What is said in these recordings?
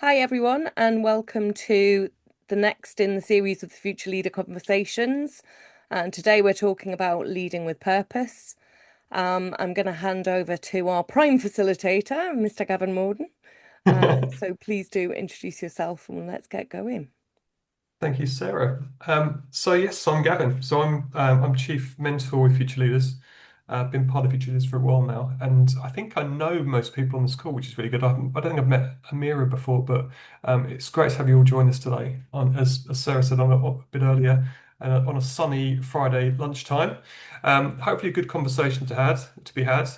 Hi, everyone, and welcome to the next in the series of the Future Leader Conversations. And today we're talking about leading with purpose. I'm going to hand over to our prime facilitator, Mr. Gavin Morden. So please do introduce yourself and let's get going. Thank you, Sarah. Yes, I'm Gavin. I'm Chief Mentor with Future Leaders. I've been part of Future Leaders for a while now, and I think I know most people on this call, which is really good. I don't think I've met Amira before, but it's great to have you all join us today. As Sarah said on a bit earlier, on a sunny Friday lunchtime. Hopefully, a good conversation to be had.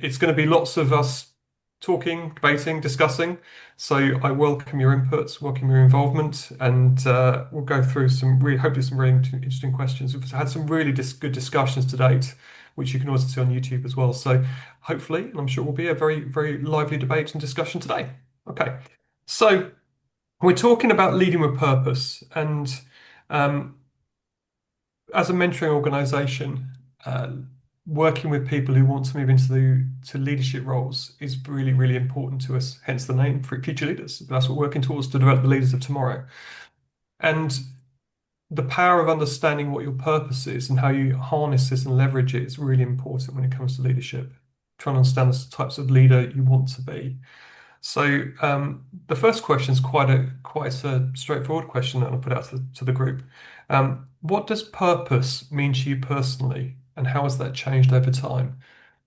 It's going to be lots of us talking, debating, discussing. So I welcome your inputs, welcome your involvement, and we'll go through hopefully some really interesting questions. We've had some really good discussions to date, which you can also see on YouTube as well. So hopefully, and I'm sure it will be a very, very lively debate and discussion today. Okay, so we're talking about leading with purpose, and um, as a mentoring organization, working with people who want to move into to leadership roles is really, really important to us, hence the name for Future Leaders. That's what we're working towards to develop the leaders of tomorrow. And the power of understanding what your purpose is and how you harness this and leverage it is really important when it comes to leadership. Trying to understand the types of leader you want to be. So the first question is quite a straightforward question that I'll put out to the group. What does purpose mean to you personally, and how has that changed over time?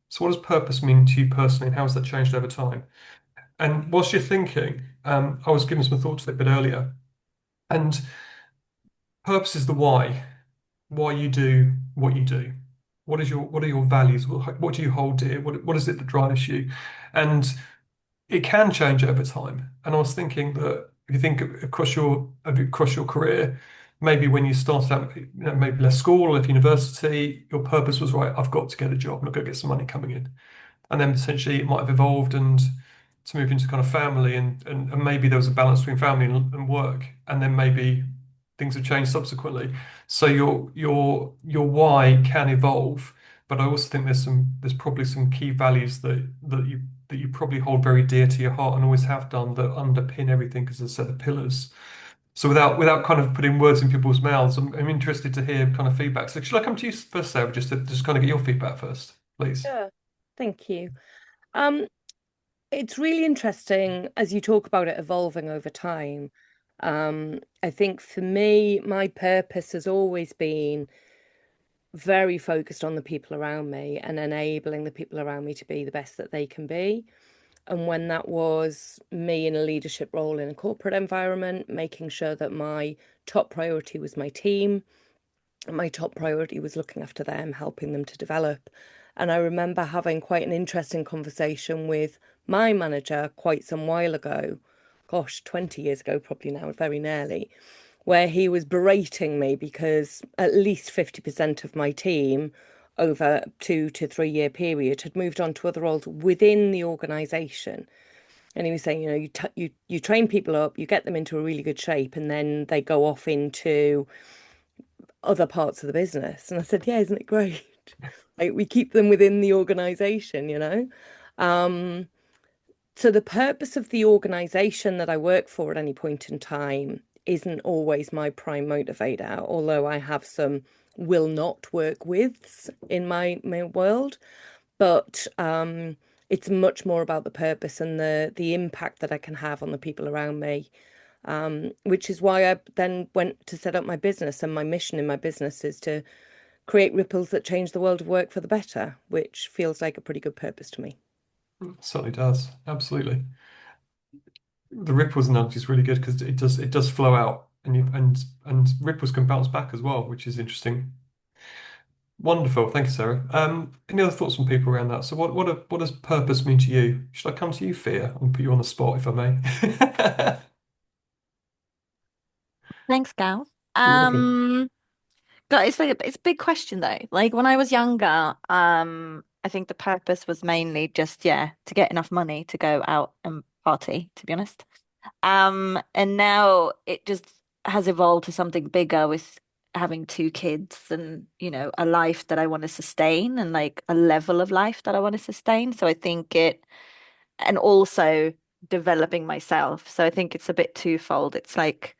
So what does purpose mean to you personally, and how has that changed over time? And whilst you're thinking, I was giving some thought to it a bit earlier, and purpose is the why you do what you do. What are your values? What do you hold dear? What is it that drives you? And it can change over time. And I was thinking that if you think across your career, maybe when you started out, maybe left school or left university, your purpose was right. I've got to get a job and I've got to get some money coming in. And then potentially it might have evolved and to move into kind of family and maybe there was a balance between family and work. And then maybe things have changed subsequently. So your why can evolve. But I also think there's probably some key values that you probably hold very dear to your heart and always have done that underpin everything as a set of pillars. So without kind of putting words in people's mouths, I'm interested to hear kind of feedback. So should I come to you first, Sarah, just kind of get your feedback first, please? Sure. Thank you. Um, it's really interesting as you talk about it evolving over time. I think for me, my purpose has always been very focused on the people around me and enabling the people around me to be the best that they can be. And when that was me in a leadership role in a corporate environment, making sure that my top priority was my team, and my top priority was looking after them, helping them to develop. And I remember having quite an interesting conversation with my manager quite some while ago, gosh, 20 years ago, probably now, very nearly, where he was berating me because at least 50% of my team over 2 to 3 year period had moved on to other roles within the organization. And he was saying, you train people up, you get them into a really good shape, and then they go off into other parts of the business. And I said, yeah, isn't it great? Like we keep them within the organization. Um, so the purpose of the organization that I work for at any point in time isn't always my prime motivator, although I have some will not work withs in my world. But it's much more about the purpose and the impact that I can have on the people around me. Which is why I then went to set up my business, and my mission in my business is to create ripples that change the world of work for the better, which feels like a pretty good purpose to me. Certainly does. Absolutely. The ripples analogy is really good because it does flow out and ripples can bounce back as well, which is interesting. Wonderful. Thank you, Sarah. Any other thoughts from people around that? So what does purpose mean to you? Should I come to you, Fear, and put you on the spot if I may? Thanks, Gal. You're welcome. God, it's a big question though. Like when I was younger, I think the purpose was mainly just, yeah, to get enough money to go out and party, to be honest. And now it just has evolved to something bigger with having two kids and, a life that I want to sustain and like a level of life that I want to sustain. So I think and also developing myself. So I think it's a bit twofold. It's like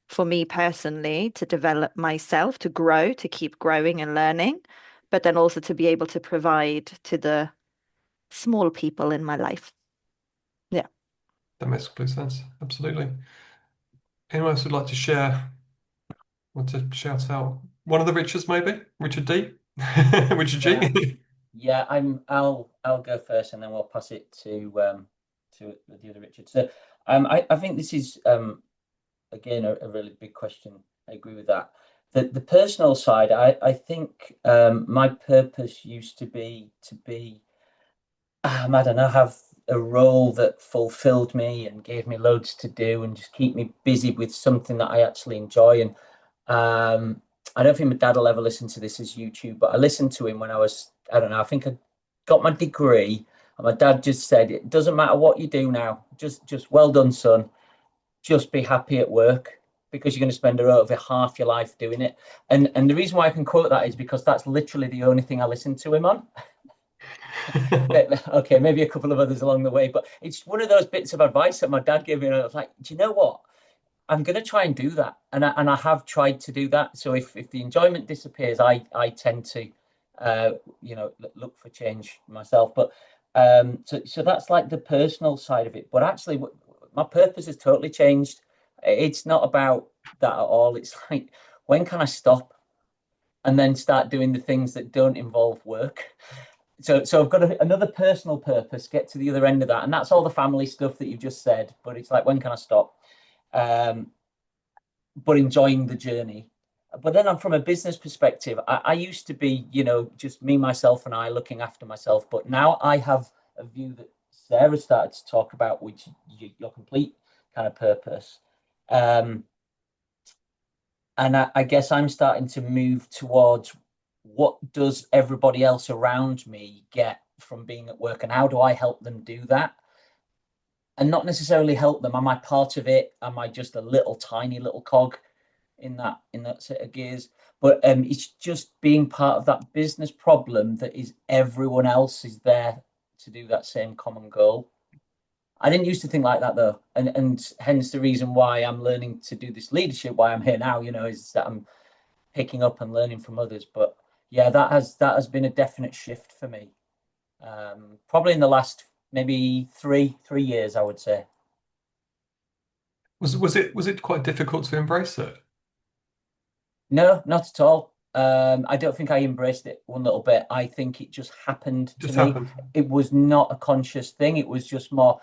for me personally to develop myself, to grow, to keep growing and learning, but then also to be able to provide to the small people in my life. Yeah. That makes complete sense. Absolutely. Anyone else would like to share, want to shout out one of the Richards, maybe? Richard D? Richard Yeah, G? yeah. I'll go first, and then we'll pass it to the other Richard. So, I think this is again a really big question. I agree with that. The personal side, I think my purpose used to be I don't know, have a role that fulfilled me and gave me loads to do and just keep me busy with something that I actually enjoy. And I don't think my dad will ever listen to this as YouTube, but I listened to him when I was, I don't know, I think I got my degree, and my dad just said, "It doesn't matter what you do now, just well done, son. Just be happy at work." Because you're going to spend over half your life doing it. And the reason why I can quote that is because that's literally the only thing I listen to him on. Okay, maybe a couple of others along the way, but it's one of those bits of advice that my dad gave me, and I was like, do you know what? I'm going to try and do that, and I have tried to do that. So if the enjoyment disappears, I tend to, uh, look for change myself. But so that's like the personal side of it. But actually, my purpose has totally changed. It's not about that at all. It's like, when can I stop and then start doing the things that don't involve work? So I've got another personal purpose, get to the other end of that, and that's all the family stuff that you've just said. But it's like, when can I stop? Um, but enjoying the journey. But then I'm from a business perspective. I used to be, just me, myself, and I looking after myself. But now I have a view that Sarah started to talk about, which your complete kind of purpose. Um, and I guess I'm starting to move towards, what does everybody else around me get from being at work, and how do I help them do that? And not necessarily help them. Am I part of it? Am I just a little tiny little cog in that set of gears? But it's just being part of that business problem that is everyone else is there to do that same common goal. I didn't used to think like that though, and hence the reason why I'm learning to do this leadership. Why I'm here now, is that I'm picking up and learning from others. But yeah, that has been a definite shift for me. Probably in the last maybe three years, I would say. Was it quite difficult to embrace it? No, not at all. I don't think I embraced it one little bit. I think it just happened to Just me. happened. It was not a conscious thing. It was just more.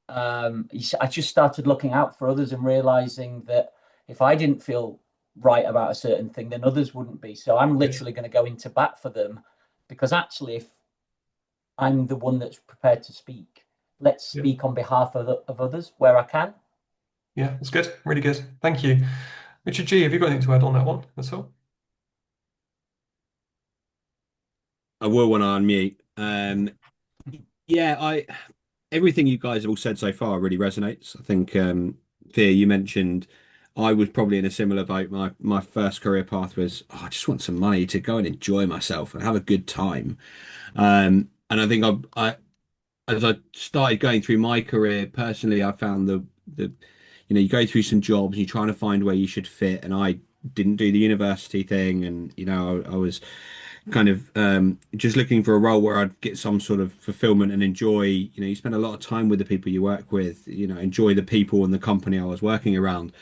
I just started looking out for others and realizing that if I didn't feel right about a certain thing, then others wouldn't be. So I'm Yes. literally going to go into bat for them, because actually, if I'm the one that's prepared to speak, let's Yeah. speak on behalf of others where I can. Yeah, that's good. Really good. Thank you. Richard G, have you got anything to add on that one? That's all. I will when I unmute. Yeah, I everything you guys have all said so far really resonates. I think Thea, you mentioned I was probably in a similar boat. My first career path was, oh, I just want some money to go and enjoy myself and have a good time. And I think I as I started going through my career personally, I found the you go through some jobs, you're trying to find where you should fit, and I didn't do the university thing, and I was kind of just looking for a role where I'd get some sort of fulfillment and enjoy. You spend a lot of time with the people you work with, enjoy the people and the company I was working around.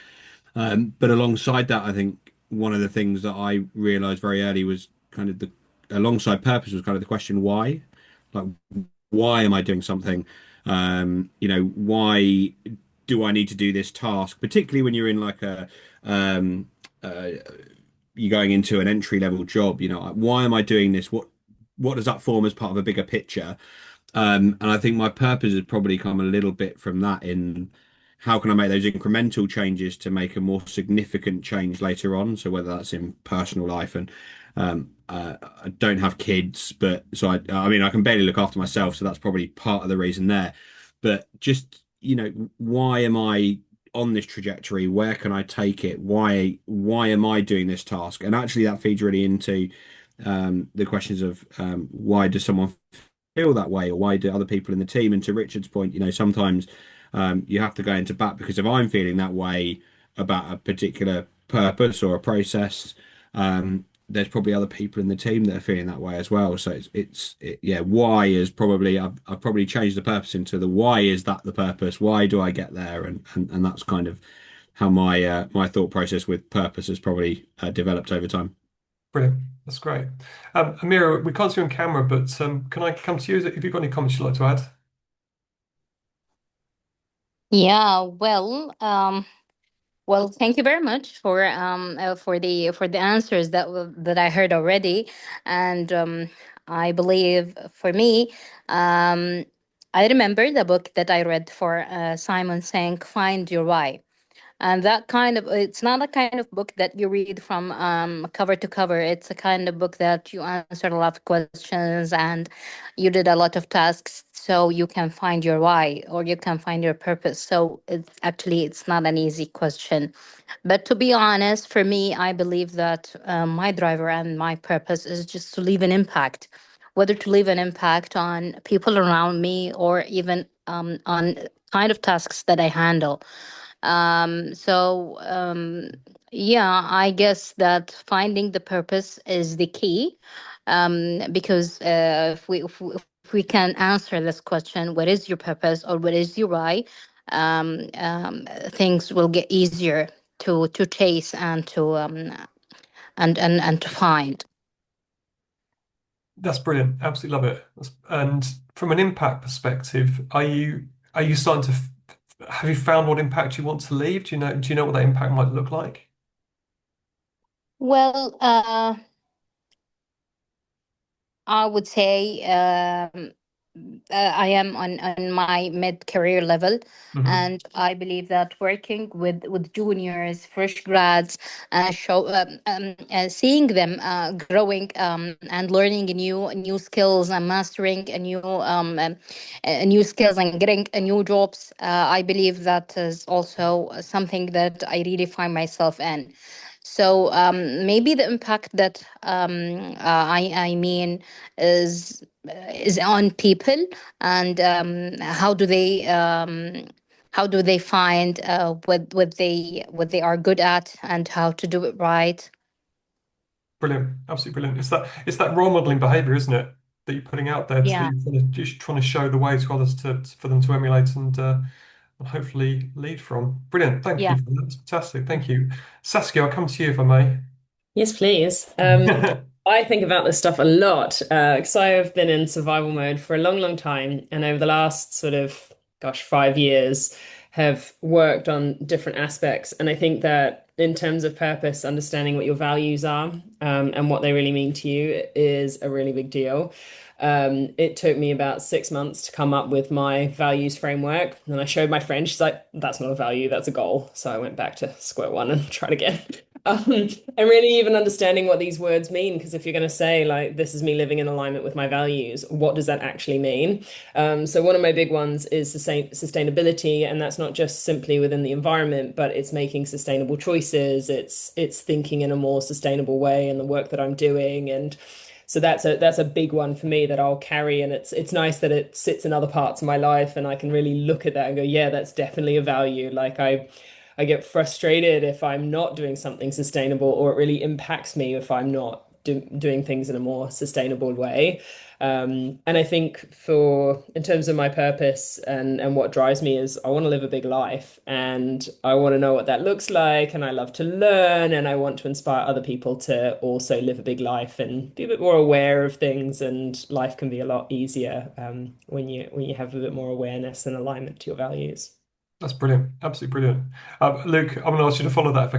But alongside that, I think one of the things that I realized very early was kind of alongside purpose was kind of the question why? Like, why am I doing something? Why do I need to do this task? Particularly when you're in like um, uh, you're going into an entry level job, why am I doing this? What does that form as part of a bigger picture? And I think my purpose has probably come a little bit from that in how can I make those incremental changes to make a more significant change later on? So whether that's in personal life and I don't have kids, but so I mean, I can barely look after myself. So that's probably part of the reason there. But just, why am I on this trajectory? Where can I take it? Why am I doing this task? And actually that feeds really into the questions of why does someone feel that way, or why do other people in the team? And to Richard's point, sometimes you have to go into bat because if I'm feeling that way about a particular purpose or a process, there's probably other people in the team that are feeling that way as well. So yeah, why is probably I've probably changed the purpose into the why is that the purpose? Why do I get there? And that's kind of how my thought process with purpose has probably developed over time. Brilliant. That's great. Amira, we can't see you on camera, but can I come to you? If you've got any comments you'd like to add? Yeah, well, thank you very much for the answers that I heard already, and I believe for me, um, I remember the book that I read for Simon saying, "Find your why." And that kind of, it's not a kind of book that you read from cover to cover. It's a kind of book that you answer a lot of questions and you did a lot of tasks so you can find your why or you can find your purpose. So it's not an easy question. But to be honest, for me, I believe that my driver and my purpose is just to leave an impact, whether to leave an impact on people around me or even on kind of tasks that I handle. Yeah, I guess that finding the purpose is the key. Because if we can answer this question, what is your purpose or what is your why? Things will get easier to chase and to and to find. That's brilliant. Absolutely love it. And from an impact perspective, are you starting to have you found what impact you want to leave? Do you know what that impact might look like? Well, I would say I am on my mid-career level, Hmm. and I believe that working with juniors, fresh grads, seeing them growing and learning new skills and mastering new skills and getting new jobs, I believe that is also something that I really find myself in. So maybe the impact that I mean is on people and how do they find what they are good at and how to do it right. Brilliant. Absolutely brilliant. It's that role modeling behavior, isn't it? That you're putting out there to Yeah, you're just trying to show the way to others for them to emulate and hopefully lead from. Brilliant. Thank you yeah. for that. That's fantastic. Thank you. Saskia, I'll come to you if I may. Yes, please. I think about this stuff a lot because I have been in survival mode for a long, long time, and over the last sort of, gosh, 5 years, have worked on different aspects. And I think that in terms of purpose, understanding what your values are and what they really mean to you is a really big deal. It took me about 6 months to come up with my values framework. And I showed my friend, she's like, that's not a value, that's a goal. So I went back to square one and tried again. And really even understanding what these words mean, because if you're going to say like this is me living in alignment with my values, what does that actually mean? So one of my big ones is sustainability, and that's not just simply within the environment, but it's making sustainable choices. It's thinking in a more sustainable way in the work that I'm doing, and so that's a big one for me that I'll carry, and it's nice that it sits in other parts of my life, and I can really look at that and go, yeah, that's definitely a value. Like I get frustrated if I'm not doing something sustainable, or it really impacts me if I'm not doing things in a more sustainable way. And I think in terms of my purpose and what drives me is I want to live a big life and I want to know what that looks like. And I love to learn and I want to inspire other people to also live a big life and be a bit more aware of things. And life can be a lot easier when you have a bit more awareness and alignment to your values. That's brilliant. Absolutely brilliant. Luke, I'm going to ask you to follow that if I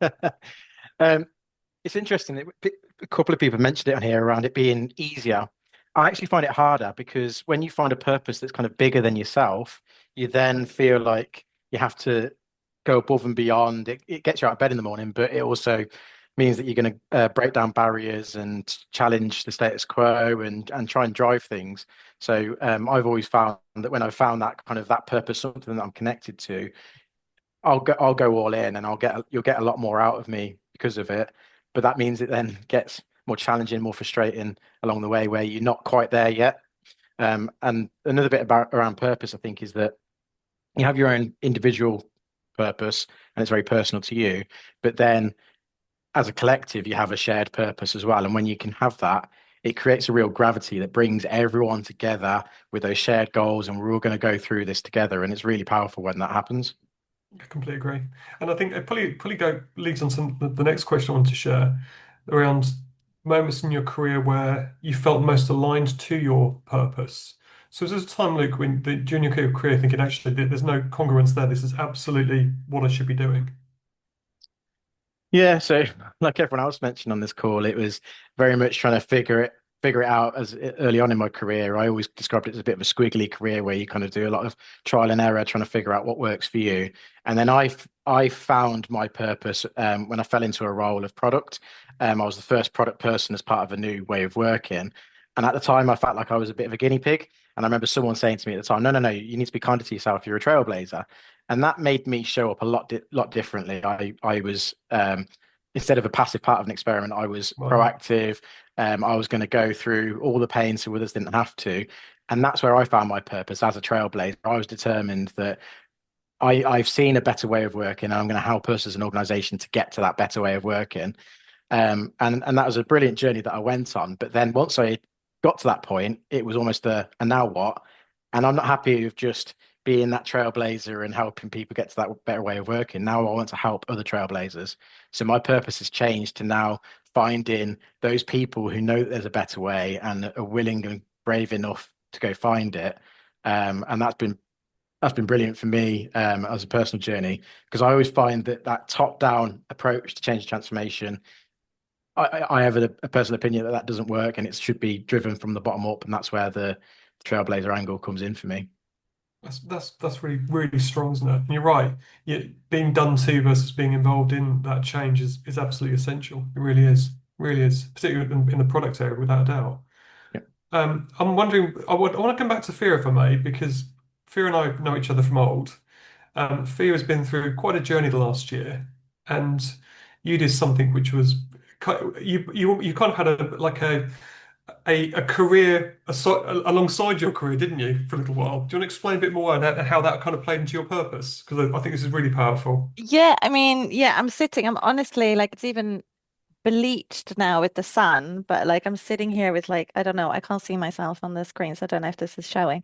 can. Um, it's interesting that a couple of people mentioned it on here around it being easier. I actually find it harder because when you find a purpose that's kind of bigger than yourself, you then feel like you have to go above and beyond. It gets you out of bed in the morning, but it also means that you're going to break down barriers and challenge the status quo and try and drive things. So I've always found that when I've found that kind of that purpose, something that I'm connected to, I'll go all in and you'll get a lot more out of me because of it. But that means it then gets more challenging, more frustrating along the way where you're not quite there yet. And another bit about around purpose, I think, is that you have your own individual purpose and it's very personal to you, but then as a collective, you have a shared purpose as well. And when you can have that, it creates a real gravity that brings everyone together with those shared goals, and we're all going to go through this together. And it's really powerful when that happens. I completely agree. And I think it probably leads on to the next question I want to share around moments in your career where you felt most aligned to your purpose. So is there a time, Luke, when during your career thinking, actually, there's no congruence there. This is absolutely what I should be doing. Yeah, so like everyone else mentioned on this call, it was very much trying to figure it out as early on in my career. I always described it as a bit of a squiggly career where you kind of do a lot of trial and error, trying to figure out what works for you. And then I found my purpose when I fell into a role of product. I was the first product person as part of a new way of working. And at the time, I felt like I was a bit of a guinea pig. And I remember someone saying to me at the time, "No, no, no, you need to be kinder to yourself. You're a trailblazer." And that made me show up a lot differently. I was instead of a passive part of an experiment, I was Wow. proactive. I was going to go through all the pain so others didn't have to, and that's where I found my purpose as a trailblazer. I was determined that I've seen a better way of working, and I'm going to help us as an organization to get to that better way of working. And that was a brilliant journey that I went on. But then once I got to that point, it was almost a and now what? And I'm not happy with just being that trailblazer and helping people get to that better way of working. Now I want to help other trailblazers. So my purpose has changed to now finding those people who know that there's a better way and are willing and brave enough to go find it. And that's been brilliant for me as a personal journey because I always find that that top-down approach to change and transformation I have a personal opinion that that doesn't work and it should be driven from the bottom up, and that's where the trailblazer angle comes in for me. That's really strong, isn't it? And you're right. Being done to versus being involved in that change is absolutely essential. It really is, really is, particularly in the product area, without a doubt. Yeah. I'm wondering. I want to come back to Fear, if I may, because Fear and I know each other from old. Fear has been through quite a journey the last year, and you did something which was you kind of had a career alongside your career, didn't you, for a little while? Do you want to explain a bit more on that and how that kind of played into your purpose? Because I think this is really powerful. Yeah, I mean, yeah, I'm honestly like it's even bleached now with the sun, but like I'm sitting here with like, I don't know, I can't see myself on the screen, so I don't know if this is showing.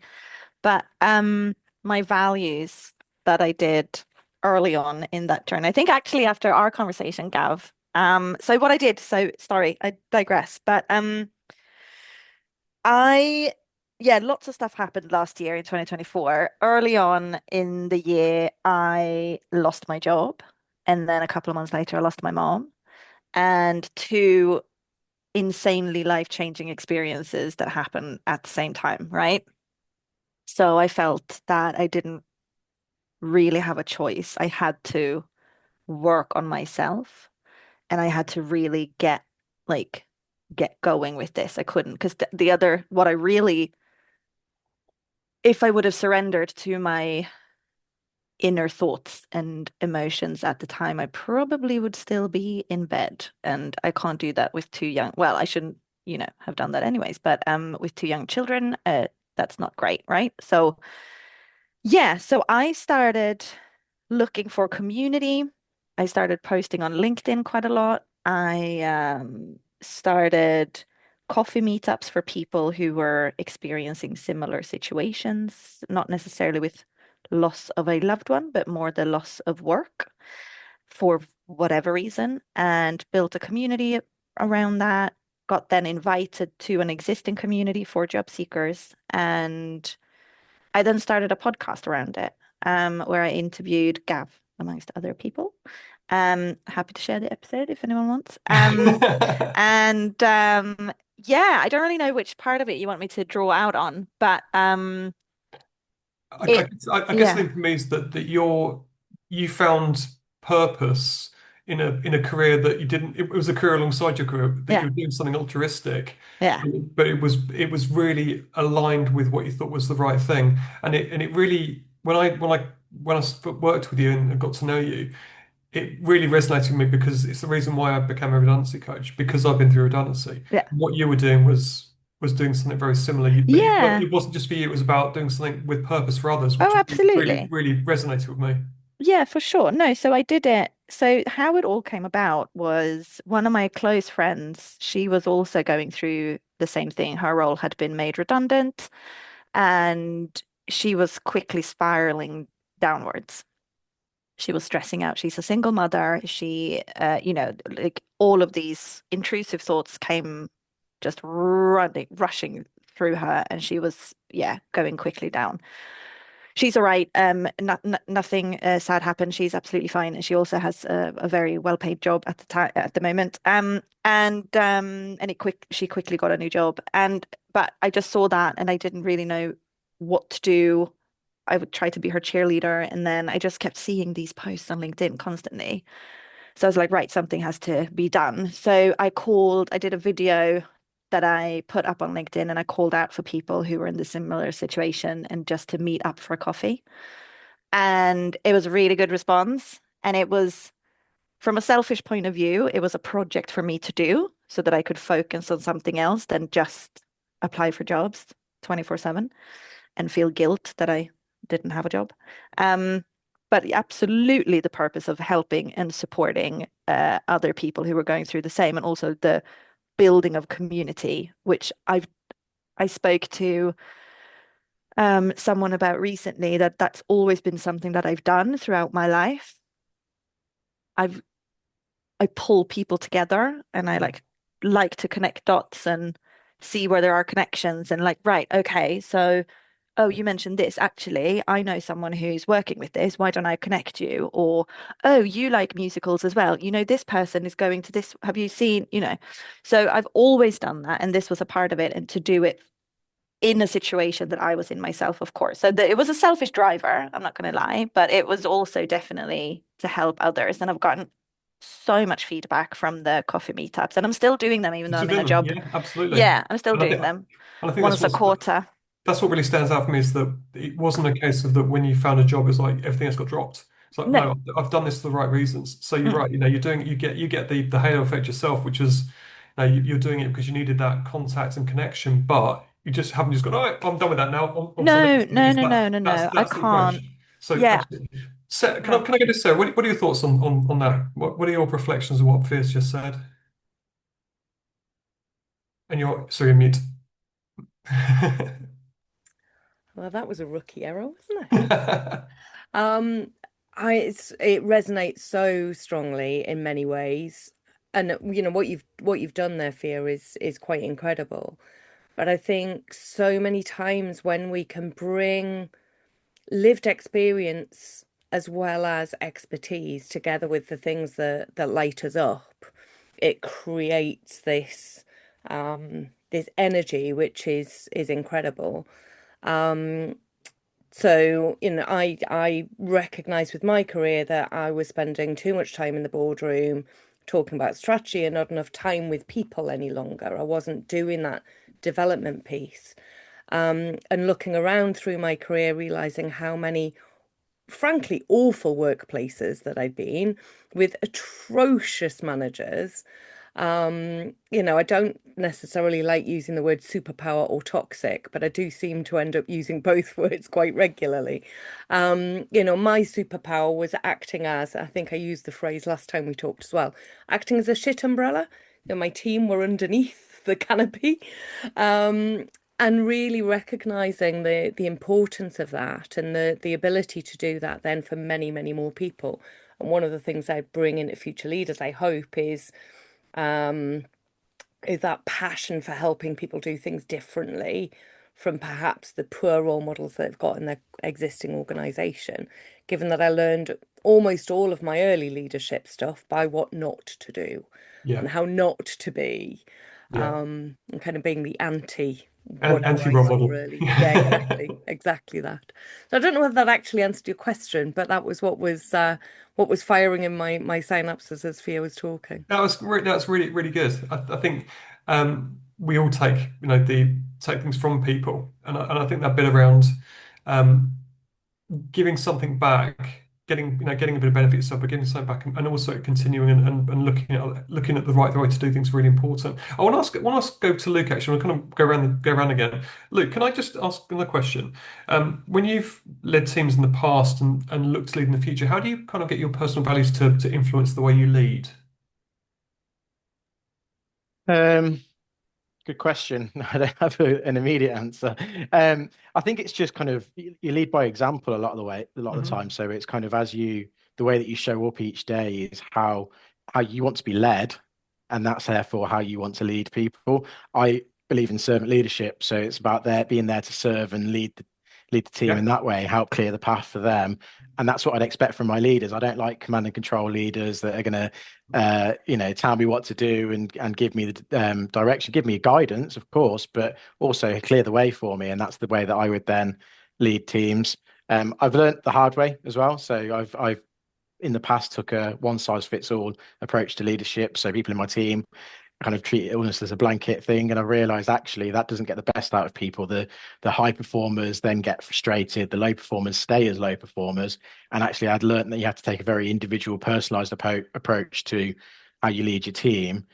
But my values that I did early on in that journey. I think actually after our conversation, Gav. So what I did, so sorry, I digress, but I yeah, lots of stuff happened last year in 2024. Early on in the year, I lost my job, and then a couple of months later, I lost my mom, and two insanely life-changing experiences that happened at the same time, right? So I felt that I didn't really have a choice. I had to work on myself and I had to really like get going with this. I couldn't because the other what I really if I would have surrendered to my inner thoughts and emotions at the time, I probably would still be in bed. And I can't do that with two young, well, I shouldn't, have done that anyways, but with two young children, that's not great, right? So yeah, so I started looking for community. I started posting on LinkedIn quite a lot. I started coffee meetups for people who were experiencing similar situations, not necessarily with loss of a loved one, but more the loss of work for whatever reason, and built a community around that. Got then invited to an existing community for job seekers, and I then started a podcast around it, where I interviewed Gav, amongst other people. Happy to share the episode if anyone wants. And yeah, I don't really know which part of it you want me to draw out on, but I, it, I guess the yeah, thing for me is that you found purpose in a career that you didn't. It was a career alongside your career that you yeah, were doing something altruistic, yeah, but it was really aligned with what you thought was the right thing. And it really when I worked with you and got to know you, it really resonated with me because it's the reason why I became a redundancy coach, because I've been through redundancy. Yeah. What you were doing was doing something very similar, but Yeah. it wasn't just for you, it was about doing something with purpose for others, Oh, which really, absolutely. really resonated with me. Yeah, for sure. No, so I did it. So how it all came about was one of my close friends, she was also going through the same thing. Her role had been made redundant and she was quickly spiraling downwards. She was stressing out. She's a single mother. Like all of these intrusive thoughts came just rushing through her, and she was, yeah, going quickly down. She's all right. Nothing sad happened. She's absolutely fine, and she also has a very well-paid job at the time at the moment. She quickly got a new job, but I just saw that, and I didn't really know what to do. I would try to be her cheerleader, and then I just kept seeing these posts on LinkedIn constantly. So I was like, right, something has to be done. So I did a video that I put up on LinkedIn and I called out for people who were in the similar situation and just to meet up for a coffee. And it was a really good response. And it was, from a selfish point of view, it was a project for me to do so that I could focus on something else than just apply for jobs 24/7 and feel guilt that I didn't have a job. Um, but absolutely the purpose of helping and supporting other people who were going through the same, and also the building of community, which I spoke to someone about recently, that's always been something that I've done throughout my life. I've I pull people together and I like to connect dots and see where there are connections and like, right, okay, so oh, you mentioned this. Actually, I know someone who's working with this. Why don't I connect you? Or, oh, you like musicals as well. This person is going to this. Have you seen, So I've always done that. And this was a part of it. And to do it in a situation that I was in myself, of course. So it was a selfish driver, I'm not going to lie, but it was also definitely to help others. And I've gotten so much feedback from the coffee meetups, and I'm still doing them, even though So I'm in a doing them, job. yeah, absolutely. Yeah, I'm still And I doing think, them and I think once a quarter. that's what really stands out for me is that it wasn't a case of that when you found a job, it's like everything else got dropped. It's like, No. no, I've done this for the right reasons. So you're Mm. right, you get the halo effect yourself, which is, you're doing it because you needed that contact and connection, but you just haven't just gone, all right, I'm done with that now. On to the No, next thing. no, Is no, no, no, no. I that's the approach. can't. So Yeah, absolutely. Sarah, no. can I get this, Sarah? What are your thoughts on that? What are your reflections of what Fierce just said? And you're sorry, you're mute. Well, that was a rookie error, wasn't it? Um, it resonates so strongly in many ways, and what you've done there, Fia, is quite incredible. But I think so many times when we can bring lived experience as well as expertise together with the things that light us up, it creates this energy which is incredible. So, I recognized with my career that I was spending too much time in the boardroom talking about strategy and not enough time with people any longer. I wasn't doing that development piece. And looking around through my career, realizing how many frankly awful workplaces that I'd been with atrocious managers. I don't necessarily like using the word superpower or toxic, but I do seem to end up using both words quite regularly. My superpower was acting as, I think I used the phrase last time we talked as well, acting as a shit umbrella. My team were underneath the canopy. And really recognizing the importance of that and the ability to do that then for many, many more people. And one of the things I bring into Future Leaders, I hope, is that passion for helping people do things differently from perhaps the poor role models that they've got in their existing organization, given that I learned almost all of my early leadership stuff by what not to do Yeah, and how not to be, yeah. and kind of being the anti And whatever I anti-role saw model. early. Yeah, exactly that. So I don't know whether that actually answered your question, but that was what was firing in my synapses as Fia was talking. That's really really good. I think we all take the take things from people, and I think that bit around um, giving something back getting a bit of benefit yourself, but giving something back, and also continuing and looking at the right way to do things is really important. I want to go to Luke actually. I'm kind of go around again. Luke, can I just ask another question? When you've led teams in the past and look to lead in the future, how do you kind of get your personal values to influence the way you lead? Um, Good question. I don't have an immediate answer. I think it's just kind of you lead by example a lot of the time. So it's kind of the way that you show up each day is how you want to be led, and that's therefore how you want to lead people. I believe in servant leadership, so it's about being there to serve and lead the team in Yeah, that way, help clear the path for them. And that's what I'd expect from my leaders. I don't like command and control leaders that are going to tell me what to do and give me the direction, give me guidance, of course, but also clear the way for me. And that's the way that I would then lead teams. I've learned the hard way as well. So I've in the past took a one size fits all approach to leadership. So people in my team kind of treat illness as a blanket thing, and I realized actually that doesn't get the best out of people. The high performers then get frustrated, the low performers stay as low performers, and actually I'd learned that you have to take a very individual personalized approach to how you lead your team.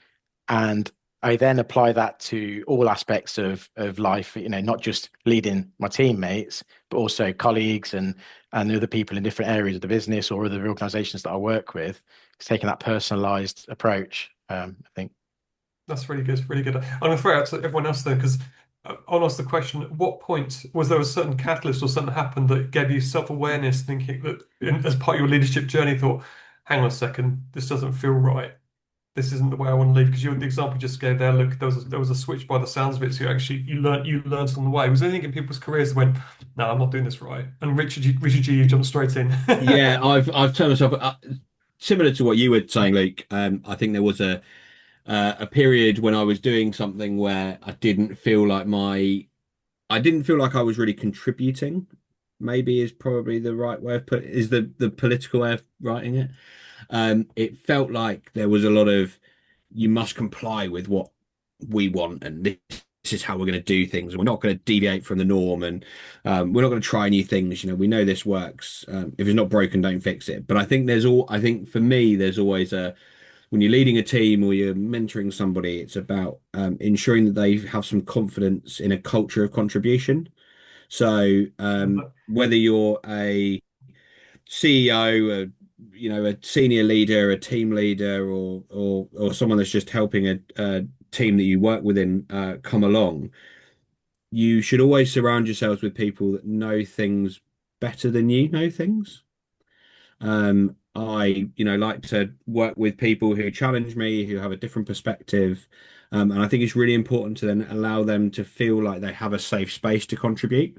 And I then apply that to all aspects of life, not just leading my teammates, but also colleagues and other people in different areas of the business or other organizations that I work with. It's taking that personalized approach, I think. that's really good, really good. I'm going to throw it out to everyone else though, because I'll ask the question: at what point was there a certain catalyst or something happened that gave you self-awareness, thinking that as part of your leadership journey, thought, "Hang on a second, this doesn't feel right. This isn't the way I want to lead." Because the example you just gave there, look, there was a switch by the sounds of it. So you learned on the way. Was there anything in people's careers that went, "No, I'm not doing this right"? And Richard G, you jumped straight in. Yeah, I've turned myself similar to what you were saying, Luke. I think there was a period when I was doing something where I didn't feel like I was really contributing. Maybe is probably the right way of is the political way of writing it. It felt like there was a lot of you must comply with what we want, and this is how we're going to do things. We're not going to deviate from the norm, and we're not going to try new things. We know this works. If it's not broken, don't fix it. But I think for me, there's always when you're leading a team or you're mentoring somebody, it's about ensuring that they have some confidence in a culture of contribution. So whether you're a CEO, a senior leader, a team leader, or someone that's just helping a team that you work within come along, you should always surround yourselves with people that know things better than you know things. I like to work with people who challenge me, who have a different perspective. And I think it's really important to then allow them to feel like they have a safe space to contribute,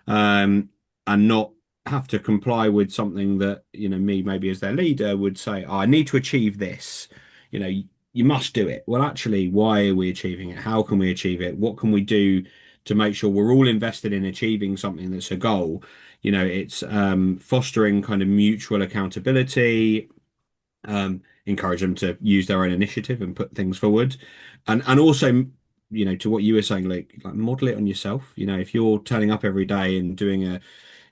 and not have to comply with something that, me maybe as their leader would say, oh, I need to achieve this. You must do it. Well, actually, why are we achieving it? How can we achieve it? What can we do to make sure we're all invested in achieving something that's a goal? It's fostering kind of mutual accountability, encourage them to use their own initiative and put things forward. And also, to what you were saying, like model it on yourself. If you're turning up every day and doing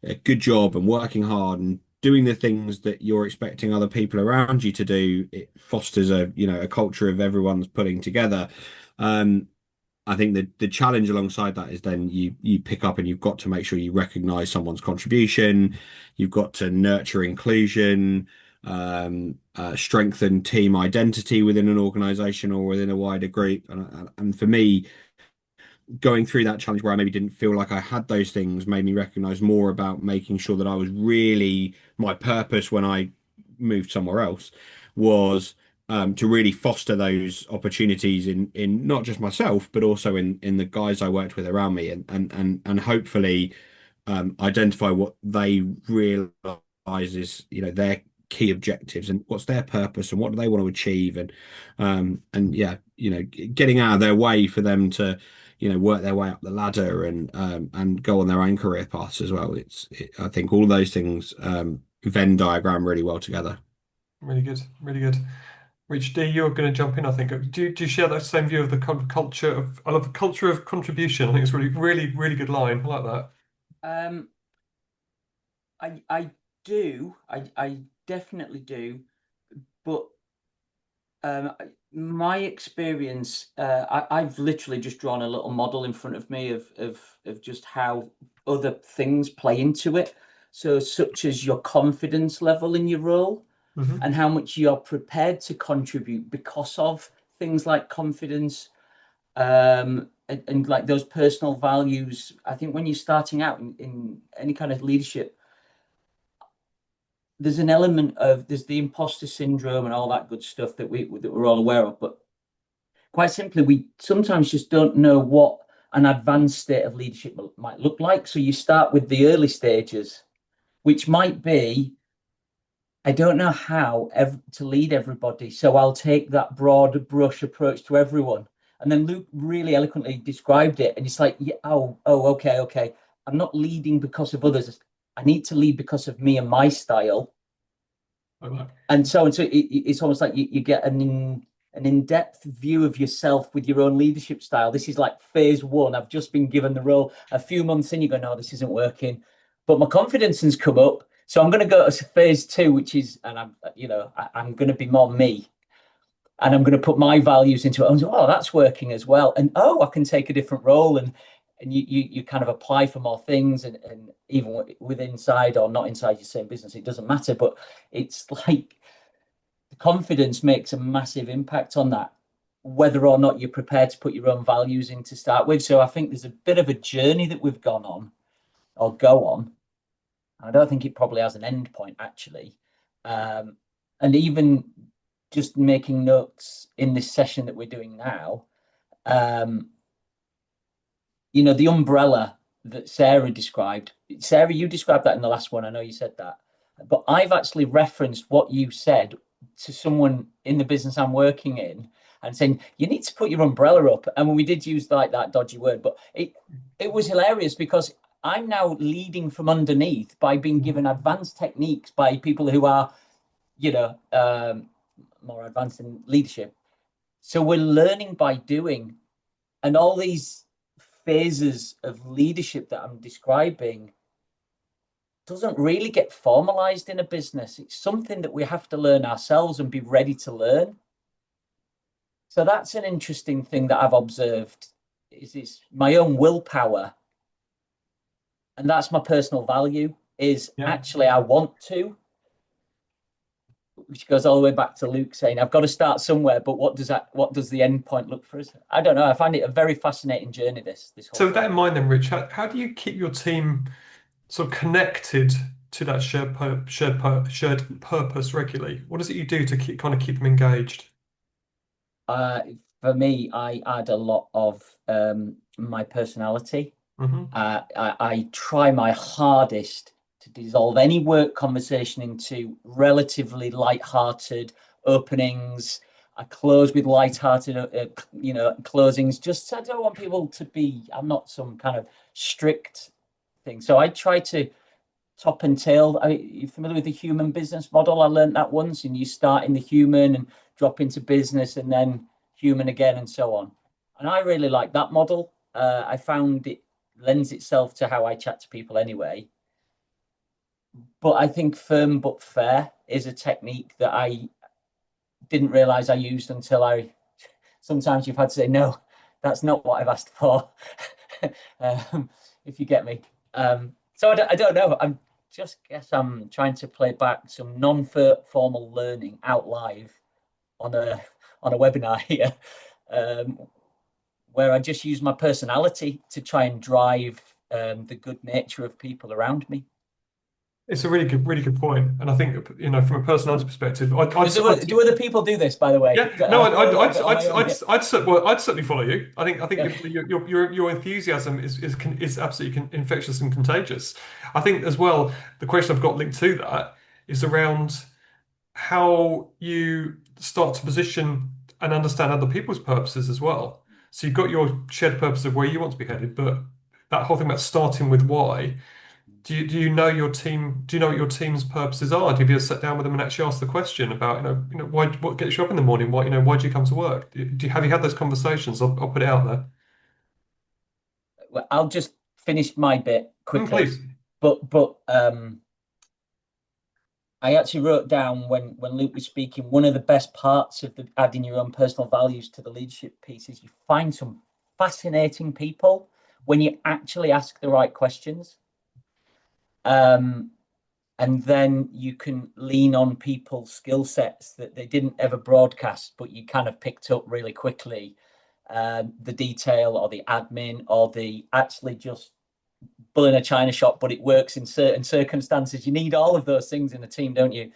a good job and working hard and doing the things that you're expecting other people around you to do, it fosters a culture of everyone's putting together. I think the challenge alongside that is then you pick up and you've got to make sure you recognize someone's contribution. You've got to nurture inclusion, strengthen team identity within an organization or within a wider group. And for me, going through that challenge where I maybe didn't feel like I had those things made me recognize more about making sure that I was really my purpose when I moved somewhere else was to really foster those opportunities in not just myself but also in the guys I worked with around me and hopefully identify what they realize is their key objectives and what's their purpose and what do they want to achieve and yeah getting out of their way for them to work their way up the ladder and go on their own career paths as well. I think all of those things Venn diagram really well together. Really good, really good. Rich D, you're going to jump in, I think. Do you share that same view of the culture of, I love the culture of contribution. I think it's really, really, really good line. I like that. Um, I do. I definitely do. But um, my experience, I've literally just drawn a little model in front of me of just how other things play into it. So, such as your confidence level in your role Hmm. and how much you're prepared to contribute because of things like confidence, and like those personal values. I think when you're starting out in any kind of leadership, there's an element of there's the imposter syndrome and all that good stuff that we're all aware of. But quite simply, we sometimes just don't know what an advanced state of leadership might look like. So you start with the early stages, which might be, I don't know how to lead everybody, so I'll take that broad brush approach to everyone. And then Luke really eloquently described it, and it's like, yeah, okay, okay. I'm not leading because of others. I need to lead because of me and my style. Okay. And so it's almost like you get an in-depth view of yourself with your own leadership style. This is like phase one. I've just been given the role. A few months in, you go, no, this isn't working. But my confidence has come up. So I'm going to go to phase two, which is, and I'm going to be more me. And I'm going to put my values into it. And oh, that's working as well. And oh, I can take a different role. And you kind of apply for more things, and even with inside or not inside your same business, it doesn't matter. But it's like confidence makes a massive impact on that, whether or not you're prepared to put your own values in to start with. So I think there's a bit of a journey that we've gone on or go on. I don't think it probably has an end point, actually. And even just making notes in this session that we're doing now, um, the umbrella that Sarah described. Sarah, you described that in the last one. I know you said that, but I've actually referenced what you said to someone in the business I'm working in and saying, you need to put your umbrella up. And we did use like that dodgy word, but it was hilarious because I'm now leading from underneath by being given advanced techniques by people who are, more advanced in leadership. So we're learning by doing, and all these phases of leadership that I'm describing doesn't really get formalized in a business. It's something that we have to learn ourselves and be ready to learn. So that's an interesting thing that I've observed is my own willpower, and that's my personal value, is Yeah. actually I want to, which goes all the way back to Luke saying I've got to start somewhere, but what does the end point look for us? I don't know. I find it a very fascinating journey, this whole So with that thing. in mind then, Rich, how do you keep your team sort of connected to that shared purpose regularly? What is it you do to keep them engaged? Uh, for me, I add a lot of my personality. Hmm. I try my hardest to dissolve any work conversation into relatively light-hearted openings. I close with light-hearted, closings. Just I don't want people to be. I'm not some kind of strict thing. So I try to top and tail. You're familiar with the human business model? I learned that once, and you start in the human and drop into business, and then human again, and so on. And I really like that model. I found it lends itself to how I chat to people anyway. But I think firm but fair is a technique that I didn't realize I used until I. Sometimes you've had to say no. That's not what I've asked for. If you get me. So I don't know. I'm just guess I'm trying to play back some non-formal learning out live on a webinar here, um, where I just use my personality to try and drive the good nature of people around me. It's a really good point. And I think, from a personality perspective, Do other people do this, by the way? yeah, no, I feel a little bit on my own here. I'd certainly follow you. I think Yeah. your enthusiasm is absolutely infectious and contagious. I think as well, the question I've got linked to that is around how you start to position and understand other people's purposes as well. So you've got your shared purpose of where you want to be headed, but that whole thing about starting with why. Do you know your team? Do you know what your team's purposes are? Have you ever sat down with them and actually asked the question about, why, what gets you up in the morning? Why do you come to work? Have you had those conversations? I'll put it out there. Well, I'll just finish my bit quickly, Please. but I actually wrote down when Luke was speaking, one of the best parts of the adding your own personal values to the leadership piece is you find some fascinating people when you actually ask the right questions. And then you can lean on people's skill sets that they didn't ever broadcast, but you kind of picked up really quickly. The detail or the admin or the actually just bulling a china shop, but it works in certain circumstances. You need all of those things in a team, don't you?